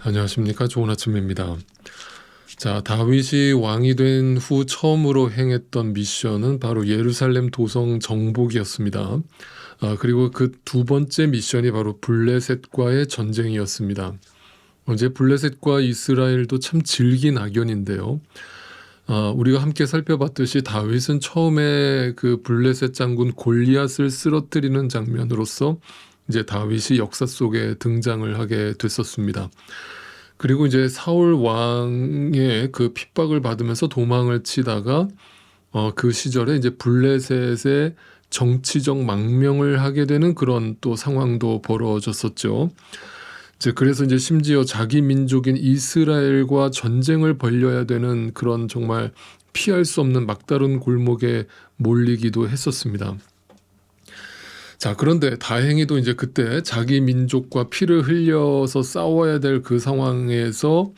안녕하십니까. 좋은 아침입니다. 자, 다윗이 왕이 된 후 처음으로 행했던 미션은 바로 예루살렘 도성 정복이었습니다. 그리고 그 두 번째 미션이 바로 블레셋과의 전쟁이었습니다. 이제 블레셋과 이스라엘도 참 질긴 악연인데요. 우리가 함께 살펴봤듯이 다윗은 처음에 그 블레셋 장군 골리앗을 쓰러뜨리는 장면으로서 이제 다윗이 역사 속에 등장을 하게 됐었습니다. 그리고 이제 사울 왕의 그 핍박을 받으면서 도망을 치다가 그 시절에 이제 블레셋의 정치적 망명을 하게 되는 그런 또 상황도 벌어졌었죠. 그래서 이제 심지어 자기 민족인 이스라엘과 전쟁을 벌여야 되는 그런 정말 피할 수 없는 막다른 골목에 몰리기도 했었습니다. 자, 그런데 다행히도 이제 그때 자기 민족과 피를 흘려서 싸워야 될 그 상황에서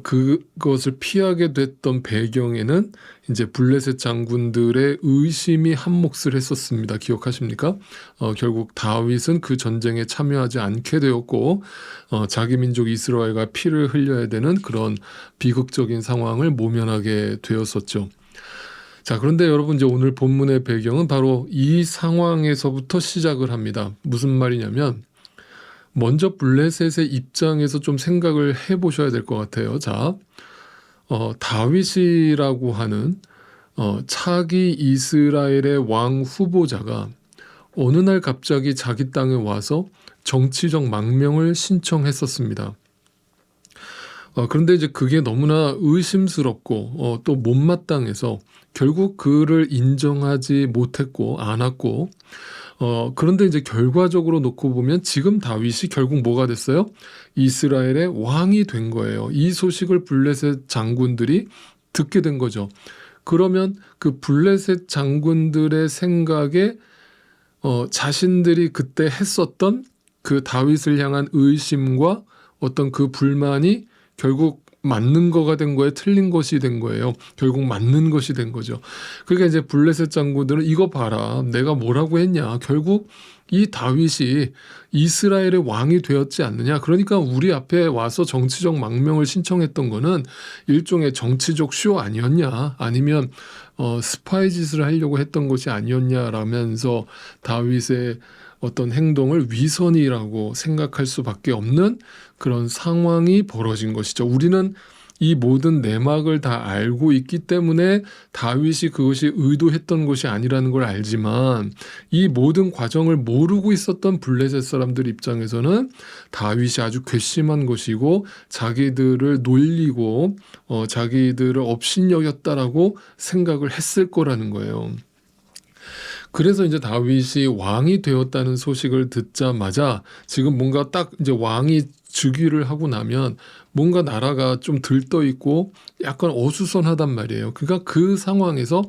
그것을 피하게 됐던 배경에는 이제 블레셋 장군들의 의심이 한 몫을 했었습니다. 기억하십니까? 결국 다윗은 그 전쟁에 참여하지 않게 되었고 자기 민족 이스라엘과 피를 흘려야 되는 그런 비극적인 상황을 모면하게 되었었죠. 자, 그런데 여러분, 이제 오늘 본문의 배경은 바로 이 상황에서부터 시작을 합니다. 무슨 말이냐면 먼저 블레셋의 입장에서 좀 생각을 해보셔야 될 것 같아요. 자, 다윗이라고 하는 차기 이스라엘의 왕 후보자가 어느 날 갑자기 자기 땅에 와서 정치적 망명을 신청했었습니다. 그런데 이제 그게 너무나 의심스럽고 또 못마땅해서 결국 그를 인정하지 못했고 않았고 그런데 이제 결과적으로 놓고 보면 지금 다윗이 결국 뭐가 됐어요? 이스라엘의 왕이 된 거예요. 이 소식을 블레셋 장군들이 듣게 된 거죠. 그러면 그 블레셋 장군들의 생각에 자신들이 그때 했었던 그 다윗을 향한 의심과 어떤 그 불만이 결국 맞는 거가 된 거예요? 틀린 것이 된 거예요? 결국 맞는 것이 된 거죠. 그러니까 이제 블레셋 장군들은 이거 봐라. 내가 뭐라고 했냐. 결국 이 다윗이 이스라엘의 왕이 되었지 않느냐. 그러니까 우리 앞에 와서 정치적 망명을 신청했던 거는 일종의 정치적 쇼 아니었냐. 아니면 스파이 짓을 하려고 했던 것이 아니었냐라면서 다윗의 어떤 행동을 위선이라고 생각할 수밖에 없는 그런 상황이 벌어진 것이죠. 우리는 이 모든 내막을 다 알고 있기 때문에 다윗이 그것이 의도했던 것이 아니라는 걸 알지만 이 모든 과정을 모르고 있었던 블레셋 사람들 입장에서는 다윗이 아주 괘씸한 것이고 자기들을 놀리고 자기들을 업신여겼다라고 생각을 했을 거라는 거예요. 그래서 이제 다윗이 왕이 되었다는 소식을 듣자마자 지금 뭔가 딱 이제 왕이 즉위를 하고 나면 뭔가 나라가 좀 들떠 있고 약간 어수선하단 말이에요. 그러니까 그 상황에서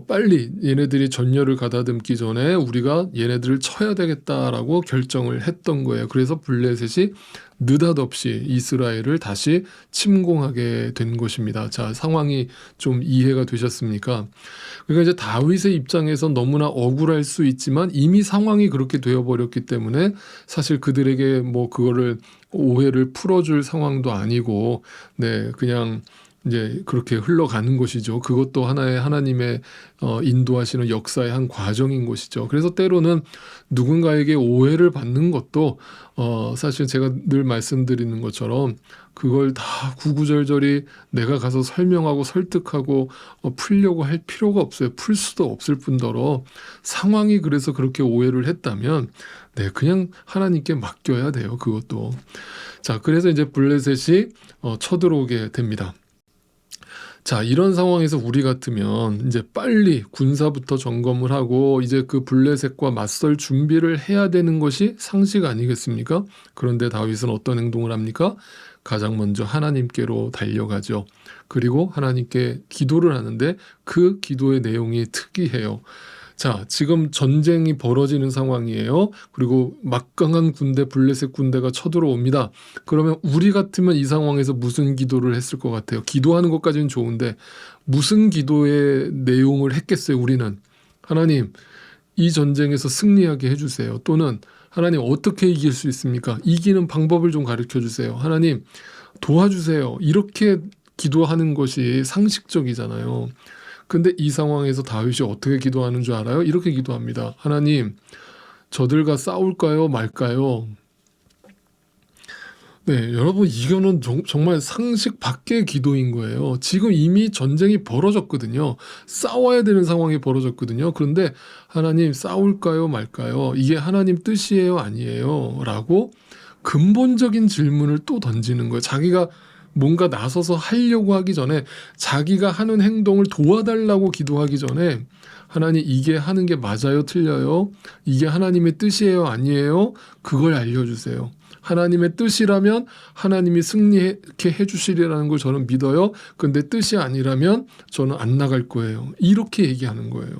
빨리 얘네들이 전열을 가다듬기 전에 우리가 얘네들을 쳐야 되겠다라고 결정을 했던 거예요. 그래서 블레셋이 느닷없이 이스라엘을 다시 침공하게 된 것입니다. 자, 상황이 좀 이해가 되셨습니까? 그러니까 이제 다윗의 입장에선 너무나 억울할 수 있지만 이미 상황이 그렇게 되어버렸기 때문에 사실 그들에게 뭐 그거를 오해를 풀어줄 상황도 아니고 그냥 이제 그렇게 흘러가는 것이죠. 그것도 하나의 하나님의 인도하시는 역사의 한 과정인 것이죠. 그래서 때로는 누군가에게 오해를 받는 것도 사실 제가 늘 말씀드리는 것처럼 그걸 다 구구절절히 내가 가서 설명하고 설득하고 풀려고 할 필요가 없어요. 풀 수도 없을 뿐더러 상황이 그래서 그렇게 오해를 했다면 그냥 하나님께 맡겨야 돼요. 그것도. 자, 그래서 이제 블레셋이 쳐들어오게 됩니다. 자, 이런 상황에서 우리 같으면 이제 빨리 군사부터 점검을 하고 이제 그 블레셋과 맞설 준비를 해야 되는 것이 상식 아니겠습니까? 그런데 다윗은 어떤 행동을 합니까? 가장 먼저 하나님께로 달려가죠. 그리고 하나님께 기도를 하는데 그 기도의 내용이 특이해요. 자, 지금 전쟁이 벌어지는 상황이에요. 그리고 막강한 군대, 블레셋 군대가 쳐들어옵니다. 그러면 우리 같으면 이 상황에서 무슨 기도를 했을 것 같아요? 기도하는 것까지는 좋은데 무슨 기도의 내용을 했겠어요, 우리는? 하나님, 이 전쟁에서 승리하게 해주세요. 또는 하나님 어떻게 이길 수 있습니까? 이기는 방법을 좀 가르쳐 주세요. 하나님 도와주세요. 이렇게 기도하는 것이 상식적이잖아요. 근데 이 상황에서 다윗이 어떻게 기도하는 줄 알아요? 이렇게 기도합니다. 하나님, 저들과 싸울까요? 말까요? 네, 여러분 이거는 정말 상식 밖의 기도인 거예요. 지금 이미 전쟁이 벌어졌거든요. 싸워야 되는 상황이 벌어졌거든요. 그런데 하나님 싸울까요? 말까요? 이게 하나님 뜻이에요? 아니에요? 라고 근본적인 질문을 또 던지는 거예요. 자기가 뭔가 나서서 하려고 하기 전에 자기가 하는 행동을 도와달라고 기도하기 전에 하나님 이게 하는 게 맞아요? 틀려요? 이게 하나님의 뜻이에요? 아니에요? 그걸 알려주세요. 하나님의 뜻이라면 하나님이 승리케 해주시리라는 걸 저는 믿어요. 근데 뜻이 아니라면 저는 안 나갈 거예요. 이렇게 얘기하는 거예요.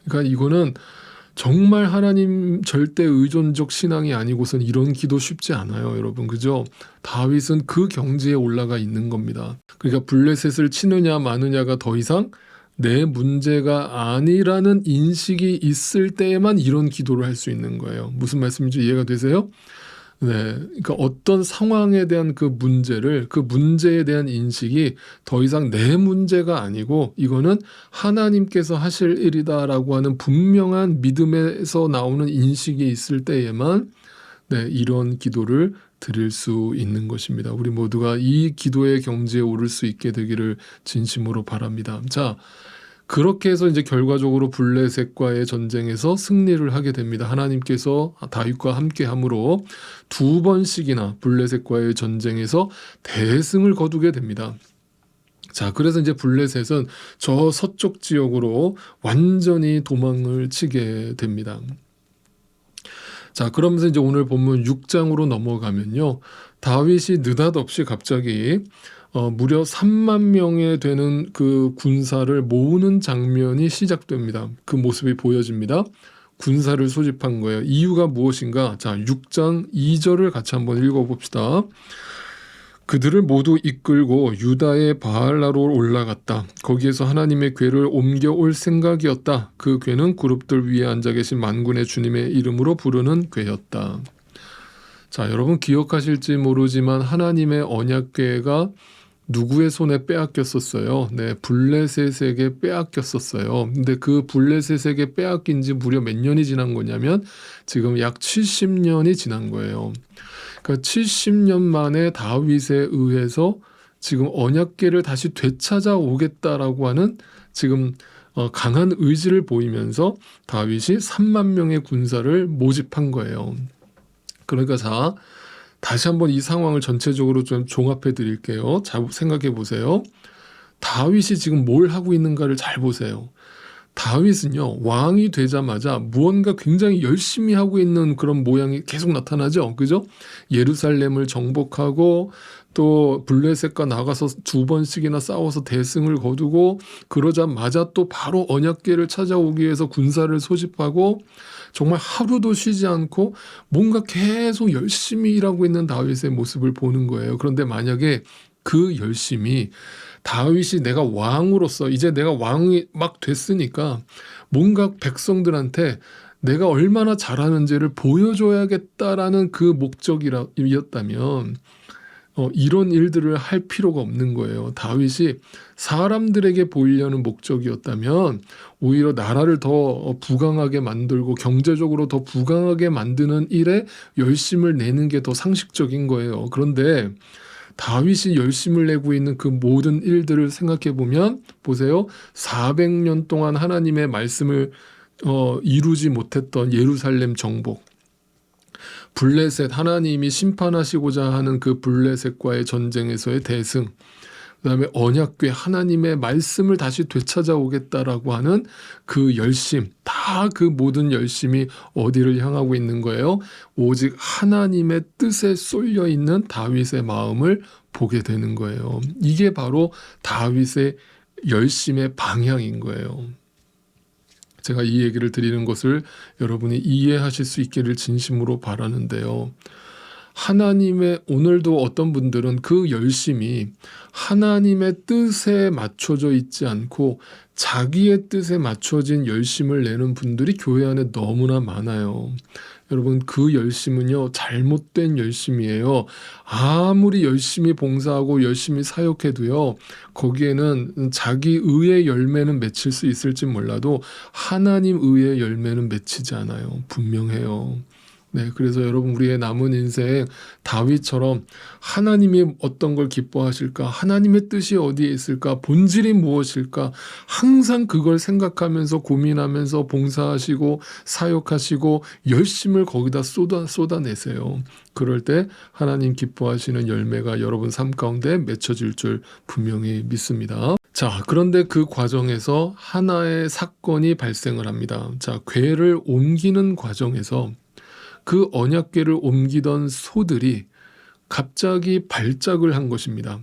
그러니까 이거는 정말 하나님 절대 의존적 신앙이 아니고선 이런 기도 쉽지 않아요, 여러분. 그죠? 다윗은 그 경지에 올라가 있는 겁니다. 그러니까 블레셋을 치느냐 마느냐가 더 이상 내 문제가 아니라는 인식이 있을 때에만 이런 기도를 할 수 있는 거예요. 무슨 말씀인지 이해가 되세요? 네, 그러니까 어떤 상황에 대한 그 문제에 대한 인식이 더 이상 내 문제가 아니고 이거는 하나님께서 하실 일이다라고 하는 분명한 믿음에서 나오는 인식이 있을 때에만 네, 이런 기도를 드릴 수 있는 것입니다. 우리 모두가 이 기도의 경지에 오를 수 있게 되기를 진심으로 바랍니다. 자, 그렇게 해서 이제 결과적으로 블레셋과의 전쟁에서 승리를 하게 됩니다. 하나님께서 다윗과 함께 함으로 2번씩이나 블레셋과의 전쟁에서 대승을 거두게 됩니다. 자, 그래서 이제 블레셋은 저 서쪽 지역으로 완전히 도망을 치게 됩니다. 자, 그러면서 이제 오늘 본문 6장으로 넘어가면요. 다윗이 느닷없이 갑자기 무려 3만 명에 되는 그 군사를 모으는 장면이 시작됩니다. 그 모습이 보여집니다. 군사를 소집한 거예요. 이유가 무엇인가? 자, 6장 2절을 같이 한번 읽어봅시다. 그들을 모두 이끌고 유다의 바알라로 올라갔다. 거기에서 하나님의 궤를 옮겨올 생각이었다. 그 궤는 그룹들 위에 앉아 계신 만군의 주님의 이름으로 부르는 궤였다. 자, 여러분 기억하실지 모르지만 하나님의 언약궤가 누구의 손에 빼앗겼었어요? 네, 블레셋에게 빼앗겼었어요. 근데 그 블레셋에게 빼앗긴 지 무려 몇 년이 지난 거냐면 지금 약 70년이 지난 거예요. 그러니까 70년 만에 다윗에 의해서 지금 언약궤를 다시 되찾아 오겠다라고 하는 지금 강한 의지를 보이면서 다윗이 3만 명의 군사를 모집한 거예요. 그러니까 자, 다시 한번 이 상황을 전체적으로 좀 종합해 드릴게요. 잘 생각해 보세요. 다윗이 지금 뭘 하고 있는가를 잘 보세요. 다윗은요, 왕이 되자마자 무언가 굉장히 열심히 하고 있는 그런 모양이 계속 나타나죠. 그죠? 예루살렘을 정복하고 또 블레셋과 나가서 2번씩이나 싸워서 대승을 거두고 그러자마자 또 바로 언약궤를 찾아오기 위해서 군사를 소집하고 정말 하루도 쉬지 않고 뭔가 계속 열심히 일하고 있는 다윗의 모습을 보는 거예요. 그런데 만약에 그 열심이 다윗이 내가 왕으로서 이제 내가 왕이 막 됐으니까 뭔가 백성들한테 내가 얼마나 잘하는지를 보여줘야겠다라는 그 목적이었다면 이런 일들을 할 필요가 없는 거예요. 다윗이 사람들에게 보이려는 목적이었다면 오히려 나라를 더 부강하게 만들고 경제적으로 더 부강하게 만드는 일에 열심을 내는 게 더 상식적인 거예요. 그런데 다윗이 열심을 내고 있는 그 모든 일들을 생각해 보면 보세요. 400년 동안 하나님의 말씀을 이루지 못했던 예루살렘 정복, 블레셋 하나님이 심판하시고자 하는 그 블레셋과의 전쟁에서의 대승, 그다음에 언약궤 하나님의 말씀을 다시 되찾아오겠다라고 하는 그 열심, 다 그 모든 열심이 어디를 향하고 있는 거예요? 오직 하나님의 뜻에 쏠려 있는 다윗의 마음을 보게 되는 거예요. 이게 바로 다윗의 열심의 방향인 거예요. 제가 이 얘기를 드리는 것을 여러분이 이해하실 수 있기를 진심으로 바라는데요. 하나님의 오늘도 어떤 분들은 그 열심이 하나님의 뜻에 맞춰져 있지 않고 자기의 뜻에 맞춰진 열심을 내는 분들이 교회 안에 너무나 많아요. 여러분 그 열심은요 잘못된 열심이에요. 아무리 열심히 봉사하고 열심히 사역해도요 거기에는 자기 의의 열매는 맺힐 수 있을지 몰라도 하나님 의의 열매는 맺히지 않아요. 분명해요. 네, 그래서 여러분 우리의 남은 인생 다윗처럼 하나님이 어떤 걸 기뻐하실까? 하나님의 뜻이 어디에 있을까? 본질이 무엇일까? 항상 그걸 생각하면서 고민하면서 봉사하시고 사역하시고 열심을 거기다 쏟아내세요. 그럴 때 하나님 기뻐하시는 열매가 여러분 삶 가운데 맺혀질 줄 분명히 믿습니다. 자, 그런데 그 과정에서 하나의 사건이 발생을 합니다. 자, 궤를 옮기는 과정에서 그 언약궤를 옮기던 소들이 갑자기 발작을 한 것입니다.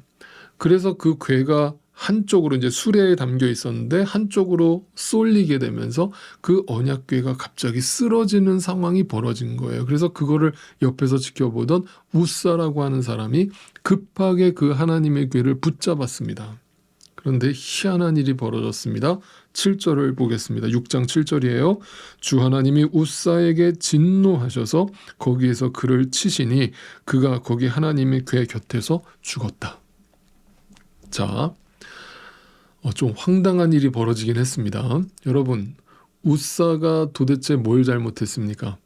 그래서 그 궤가 한쪽으로 이제 수레에 담겨 있었는데 한쪽으로 쏠리게 되면서 그 언약궤가 갑자기 쓰러지는 상황이 벌어진 거예요. 그래서 그거를 옆에서 지켜보던 우사라고 하는 사람이 급하게 그 하나님의 궤를 붙잡았습니다. 그런데 희한한 일이 벌어졌습니다. 7절을 보겠습니다. 6장 7절이에요. 주 하나님이 우사에게 진노하셔서 거기에서 그를 치시니 그가 거기 하나님의 궤 곁에서 죽었다. 자, 좀 황당한 일이 벌어지긴 했습니다. 여러분, 우사가 도대체 뭘 잘못했습니까?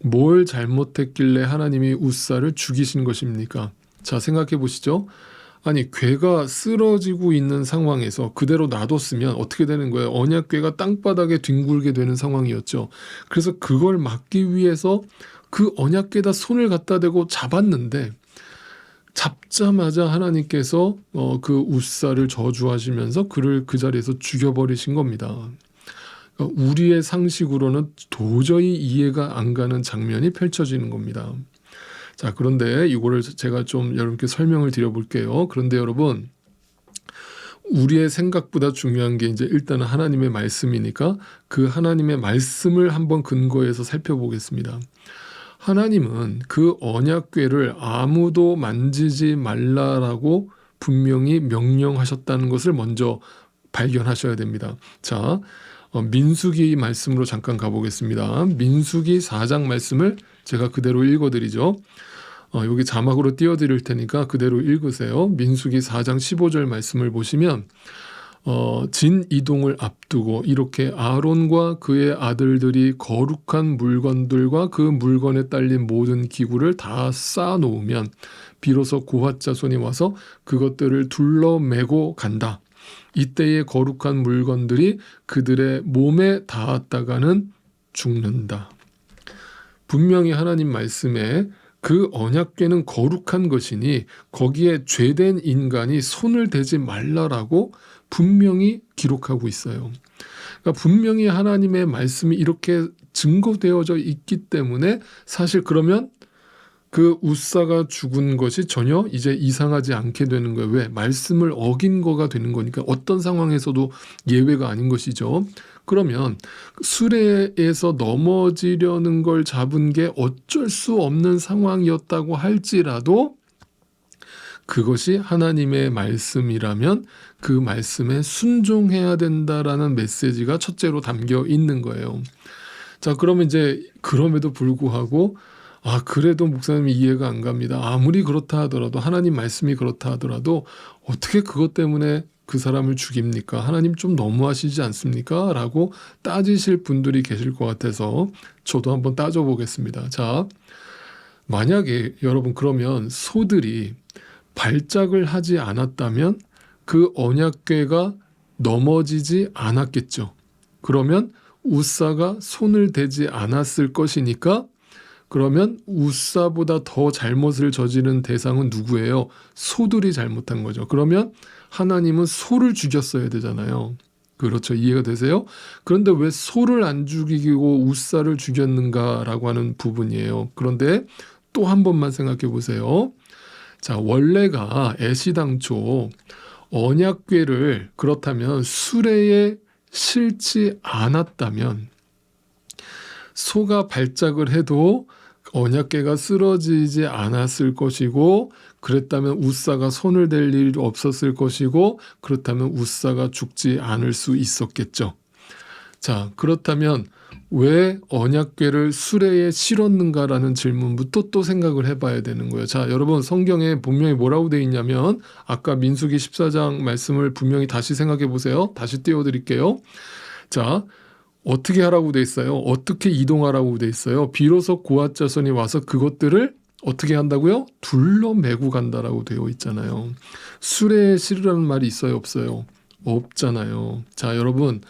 뭘 잘못했길래 하나님이 우사를 죽이신 것입니까? 자, 생각해 보시죠. 아니, 궤가 쓰러지고 있는 상황에서 그대로 놔뒀으면 어떻게 되는 거예요? 언약궤가 땅바닥에 뒹굴게 되는 상황이었죠. 그래서 그걸 막기 위해서 그 언약궤에다 손을 갖다 대고 잡았는데 잡자마자 하나님께서 그 우사를 저주하시면서 그를 그 자리에서 죽여버리신 겁니다. 그러니까 우리의 상식으로는 도저히 이해가 안 가는 장면이 펼쳐지는 겁니다. 자, 그런데 이거를 제가 좀 여러분께 설명을 드려볼게요. 그런데 여러분, 우리의 생각보다 중요한 게 이제 일단은 하나님의 말씀이니까 그 하나님의 말씀을 한번 근거해서 살펴보겠습니다. 하나님은 그 언약궤를 아무도 만지지 말라라고 분명히 명령하셨다는 것을 먼저 발견하셔야 됩니다. 자, 민수기 말씀으로 잠깐 가보겠습니다. 민수기 4장 말씀을 제가 그대로 읽어드리죠. 여기 자막으로 띄워드릴 테니까 그대로 읽으세요. 민수기 4장 15절 말씀을 보시면 진 이동을 앞두고 이렇게 아론과 그의 아들들이 거룩한 물건들과 그 물건에 딸린 모든 기구를 다 쌓아놓으면 비로소 고핫 자손이 와서 그것들을 둘러매고 간다. 이때의 거룩한 물건들이 그들의 몸에 닿았다가는 죽는다. 분명히 하나님 말씀에 그 언약궤는 거룩한 것이니 거기에 죄된 인간이 손을 대지 말라라고 분명히 기록하고 있어요. 그러니까 분명히 하나님의 말씀이 이렇게 증거되어져 있기 때문에 사실 그러면 그 우사가 죽은 것이 전혀 이제 이상하지 않게 되는 거예요. 왜? 말씀을 어긴 거가 되는 거니까 어떤 상황에서도 예외가 아닌 것이죠. 그러면 수레에서 넘어지려는 걸 잡은 게 어쩔 수 없는 상황이었다고 할지라도 그것이 하나님의 말씀이라면 그 말씀에 순종해야 된다라는 메시지가 첫째로 담겨 있는 거예요. 자, 그러면 이제 그럼에도 불구하고 그래도 목사님이 이해가 안 갑니다. 아무리 그렇다 하더라도 하나님 말씀이 그렇다 하더라도 어떻게 그것 때문에 그 사람을 죽입니까? 하나님 좀 너무하시지 않습니까? 라고 따지실 분들이 계실 것 같아서 저도 한번 따져보겠습니다. 자, 만약에 여러분 그러면 소들이 발작을 하지 않았다면 그 언약궤가 넘어지지 않았겠죠. 그러면 우사가 손을 대지 않았을 것이니까 그러면 우사보다 더 잘못을 저지른 대상은 누구예요? 소들이 잘못한 거죠. 그러면 하나님은 소를 죽였어야 되잖아요. 그렇죠. 이해가 되세요? 그런데 왜 소를 안 죽이고 우사를 죽였는가라고 하는 부분이에요. 그런데 또 한 번만 생각해 보세요. 자, 원래가 애시당초 언약궤를 그렇다면 수레에 실지 않았다면 소가 발작을 해도 언약궤가 쓰러지지 않았을 것이고 그랬다면 우사가 손을 댈 일이 없었을 것이고 그렇다면 우사가 죽지 않을 수 있었겠죠. 자, 그렇다면 왜 언약궤를 수레에 실었는가라는 질문부터 또 생각을 해봐야 되는 거예요. 자, 여러분 성경에 분명히 뭐라고 돼 있냐면 아까 민수기 14장 말씀을 분명히 다시 생각해 보세요. 다시 띄워드릴게요. 자, 어떻게 하라고 돼 있어요? 어떻게 이동하라고 돼 있어요? 비로소 고앗 자손이 와서 그것들을 어떻게 한다고요? 둘러매고 간다라고 되어 있잖아요. 수레에 실으라는 말이 있어요? 없어요? 없잖아요. 자, 여러분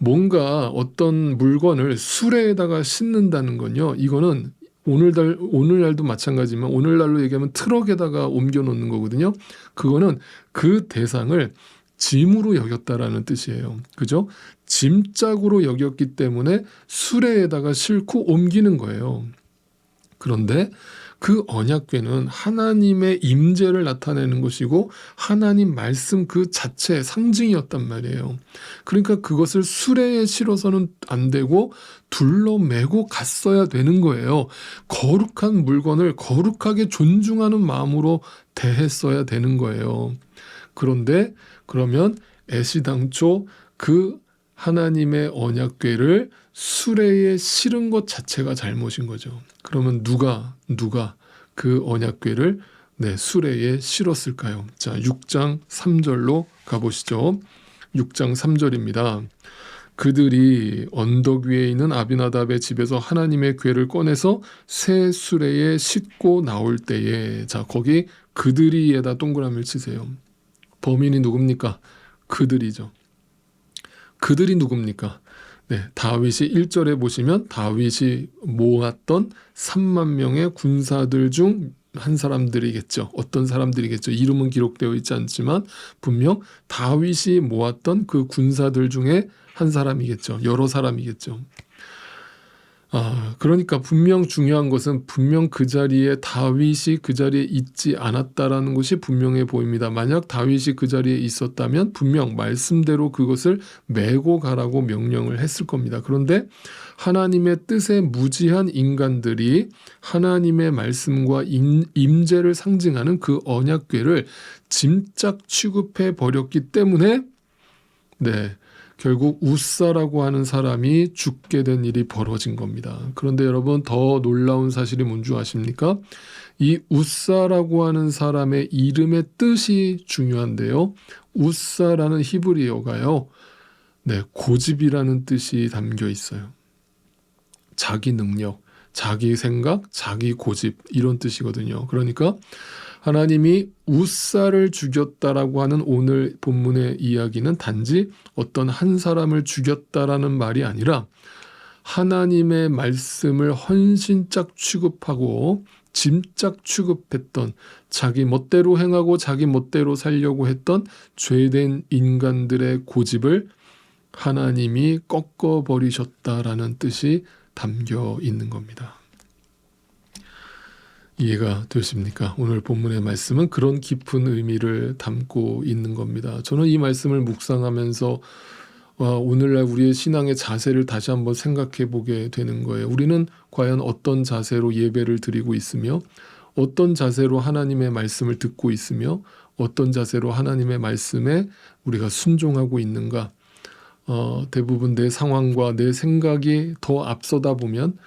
뭔가 어떤 물건을 수레에다가 싣는다는 건요. 이거는 오늘날도 마찬가지지만 오늘날로 얘기하면 트럭에다가 옮겨 놓는 거거든요. 그거는 그 대상을 짐으로 여겼다라는 뜻이에요. 그죠? 짐짝으로 여겼기 때문에 수레에다가 싣고 옮기는 거예요. 그런데 그 언약궤는 하나님의 임재를 나타내는 것이고 하나님 말씀 그 자체의 상징이었단 말이에요. 그러니까 그것을 수레에 실어서는 안 되고 둘러매고 갔어야 되는 거예요. 거룩한 물건을 거룩하게 존중하는 마음으로 대했어야 되는 거예요. 그런데 그러면 애시당초 그 하나님의 언약궤를 수레에 실은 것 자체가 잘못인 거죠. 그러면 누가 그 언약궤를 수레에 실었을까요? 자, 6장 3절로 가보시죠. 6장 3절입니다. 그들이 언덕 위에 있는 아비나답의 집에서 하나님의 궤를 꺼내서 새 수레에 싣고 나올 때에, 자, 거기 그들이에다 동그라미를 치세요. 범인이 누굽니까? 그들이죠. 그들이 누굽니까? 다윗이 1절에 보시면 다윗이 모았던 3만 명의 군사들 중 한 사람들이겠죠. 어떤 사람들이겠죠. 이름은 기록되어 있지 않지만 분명 다윗이 모았던 그 군사들 중에 한 사람이겠죠. 여러 사람이겠죠. 그러니까 분명 중요한 것은 분명 그 자리에 다윗이 그 자리에 있지 않았다라는 것이 분명해 보입니다. 만약 다윗이 그 자리에 있었다면 분명 말씀대로 그것을 메고 가라고 명령을 했을 겁니다. 그런데 하나님의 뜻에 무지한 인간들이 하나님의 말씀과 임재를 상징하는 그 언약궤를 짐짝 취급해 버렸기 때문에 결국 우사라고 하는 사람이 죽게 된 일이 벌어진 겁니다. 그런데 여러분 더 놀라운 사실이 뭔지 아십니까? 이 우사라고 하는 사람의 이름의 뜻이 중요한데요. 우사라는 히브리어가요. 고집이라는 뜻이 담겨 있어요. 자기 능력, 자기 생각, 자기 고집 이런 뜻이거든요. 그러니까 하나님이 우사를 죽였다라고 하는 오늘 본문의 이야기는 단지 어떤 한 사람을 죽였다라는 말이 아니라 하나님의 말씀을 헌신짝 취급하고 짐짝 취급했던 자기 멋대로 행하고 자기 멋대로 살려고 했던 죄된 인간들의 고집을 하나님이 꺾어버리셨다라는 뜻이 담겨 있는 겁니다. 이해가 되십니까? 오늘 본문의 말씀은 그런 깊은 의미를 담고 있는 겁니다. 저는 이 말씀을 묵상하면서 오늘날 우리의 신앙의 자세를 다시 한번 생각해 보게 되는 거예요. 우리는 과연 어떤 자세로 예배를 드리고 있으며 어떤 자세로 하나님의 말씀을 듣고 있으며 어떤 자세로 하나님의 말씀에 우리가 순종하고 있는가? 대부분 내 상황과 내 생각이 더 앞서다 보면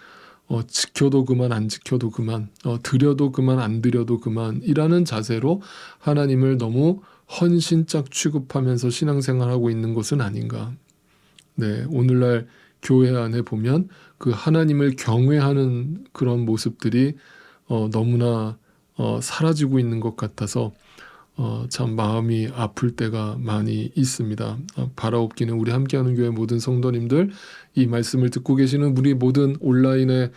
지켜도 그만 안 지켜도 그만 드려도 그만 안 드려도 그만이라는 자세로 하나님을 너무 헌신짝 취급하면서 신앙생활하고 있는 것은 아닌가. 오늘날 교회 안에 보면 그 하나님을 경외하는 그런 모습들이 너무나 사라지고 있는 것 같아서 참 마음이 아플 때가 많이 있습니다. 바라옵기는 우리 함께하는 교회 모든 성도님들, 이 말씀을 듣고 계시는 우리 모든 온라인의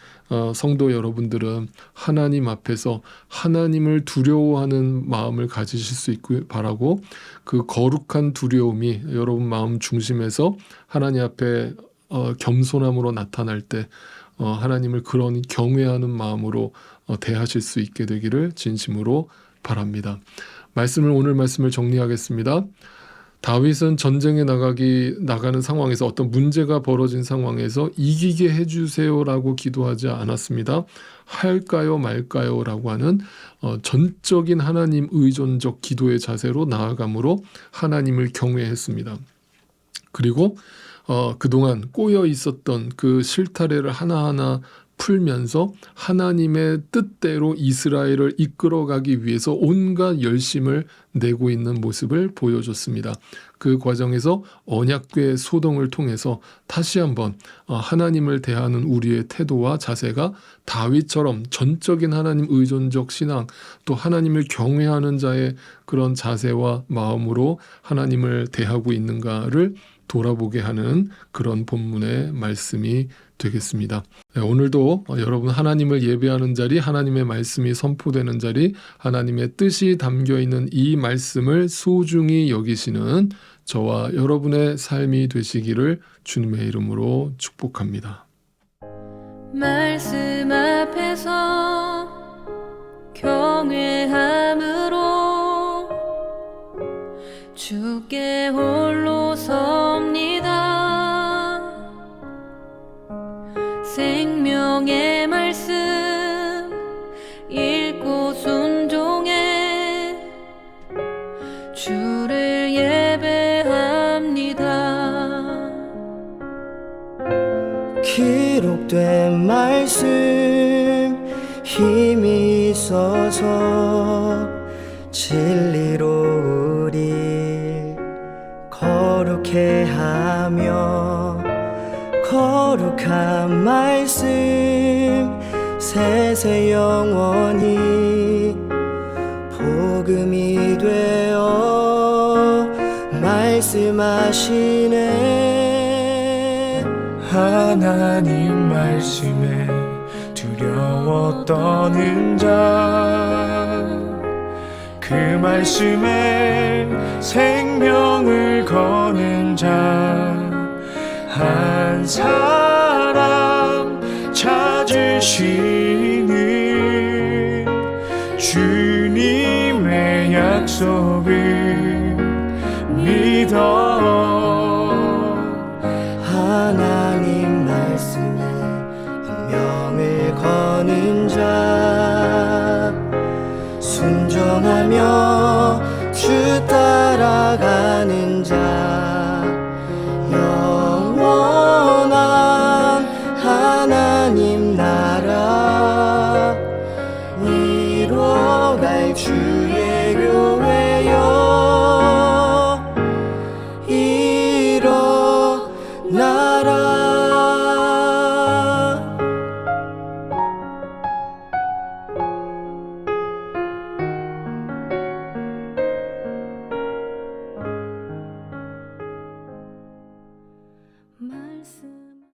성도 여러분들은 하나님 앞에서 하나님을 두려워하는 마음을 가지실 수 있길 바라고, 그 거룩한 두려움이 여러분 마음 중심에서 하나님 앞에 겸손함으로 나타날 때 하나님을 그런 경외하는 마음으로 대하실 수 있게 되기를 진심으로 바랍니다. 오늘 말씀을 정리하겠습니다. 다윗은 전쟁에 나가는 상황에서 어떤 문제가 벌어진 상황에서 이기게 해주세요라고 기도하지 않았습니다. 할까요 말까요 라고 하는 전적인 하나님 의존적 기도의 자세로 나아감으로 하나님을 경외했습니다. 그리고 그동안 꼬여 있었던 그 실타래를 하나하나 풀면서 하나님의 뜻대로 이스라엘을 이끌어가기 위해서 온갖 열심을 내고 있는 모습을 보여줬습니다. 그 과정에서 언약궤 소동을 통해서 다시 한번 하나님을 대하는 우리의 태도와 자세가 다윗처럼 전적인 하나님 의존적 신앙, 또 하나님을 경외하는 자의 그런 자세와 마음으로 하나님을 대하고 있는가를 돌아보게 하는 그런 본문의 말씀이 되겠습니다. 오늘도 여러분 하나님을 예배하는 자리, 하나님의 말씀이 선포되는 자리, 하나님의 뜻이 담겨있는 이 말씀을 소중히 여기시는 저와 여러분의 삶이 되시기를 주님의 이름으로 축복합니다. 말씀 앞에서 경외함으로 주께 홀로 섭니다. 생명의 말씀 읽고 순종해 주를 예배합니다. 기록된 말씀 힘이 있어서 진리로 우리 거룩해 하며 거룩한 말씀 세세 영원히 복음이 되어 말씀하시네. 하나님 말씀에 두려워 떠는 자, 그 말씀에 생명을 거는 자 한 사람 찾으시는 주님의 약속을 믿어. 하나님 말씀에 운명을 거는 자, 순종하며 주 따라가는 자, 영원한 하나님 나라 이뤄갈 주의 교회여 일어나라.